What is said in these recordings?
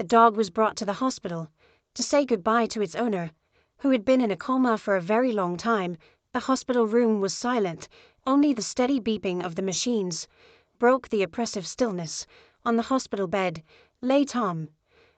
The dog was brought to the hospital to say goodbye to its owner, who had been in a coma for a very long time. The hospital room was silent. Only the steady beeping of the machines broke the oppressive stillness. On the hospital bed lay Tom,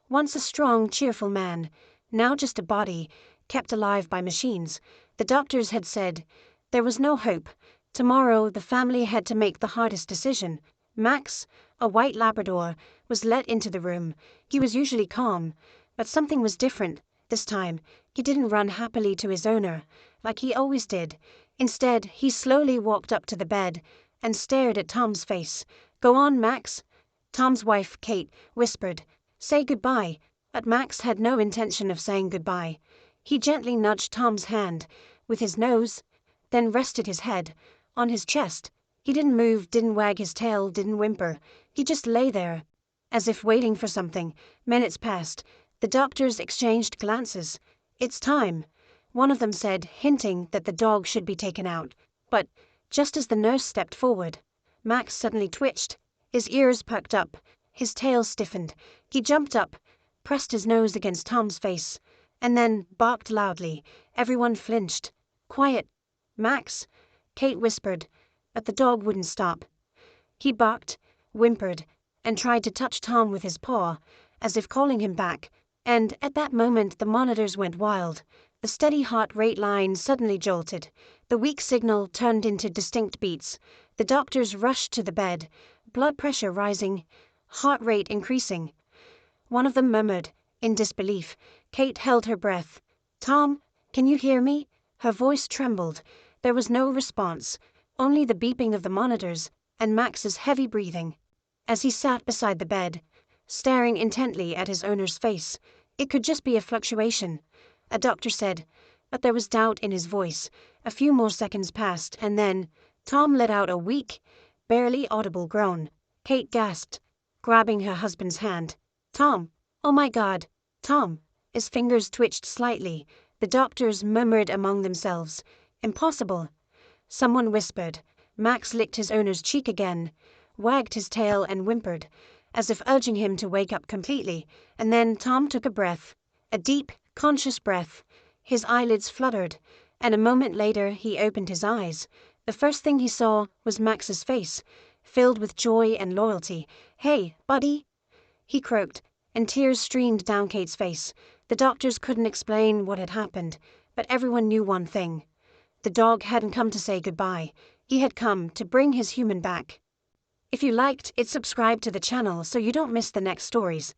once a strong, cheerful man, now just a body, kept alive by machines. The doctors had said there was no hope. Tomorrow the family had to make the hardest decision. Max, a white Labrador, was let into the room. He was usually calm, but something was different this time. He didn't run happily to his owner, like he always did. Instead, he slowly walked up to the bed and stared at Tom's face. "Go on, Max," Tom's wife, Kate, whispered. "Say goodbye." But Max had no intention of saying goodbye. He gently nudged Tom's hand with his nose, then rested his head on his chest. He didn't move, didn't wag his tail, didn't whimper. He just lay there, as if waiting for something. Minutes passed. The doctors exchanged glances. "It's time," one of them said, hinting that the dog should be taken out. But just as the nurse stepped forward, Max suddenly twitched. His ears perked up, his tail stiffened. He jumped up, pressed his nose against Tom's face, and then barked loudly. Everyone flinched. "Quiet, Max," Kate whispered, but the dog wouldn't stop. He barked, whimpered, and tried to touch Tom with his paw, as if calling him back. And at that moment the monitors went wild. The steady heart rate line suddenly jolted. The weak signal turned into distinct beats. The doctors rushed to the bed, blood pressure rising, heart rate increasing. One of them murmured, in disbelief. Kate held her breath. "Tom, can you hear me?" Her voice trembled. There was no response, only the beeping of the monitors and Max's heavy breathing. As he sat beside the bed, staring intently at his owner's face, "It could just be a fluctuation," a doctor said, but there was doubt in his voice. A few more seconds passed, and then Tom let out a weak, barely audible groan. Kate gasped, grabbing her husband's hand. "Tom! Oh my God! Tom!" His fingers twitched slightly. The doctors murmured among themselves. "Impossible." Someone whispered. Max licked his owner's cheek again, wagged his tail and whimpered, as if urging him to wake up completely. And then Tom took a breath, a deep, conscious breath. His eyelids fluttered, and a moment later he opened his eyes. The first thing he saw was Max's face, filled with joy and loyalty. "Hey, buddy," he croaked, and tears streamed down Kate's face. The doctors couldn't explain what had happened, but everyone knew one thing. The dog hadn't come to say goodbye. He had come to bring his human back. If you liked it, subscribe to the channel so you don't miss the next stories.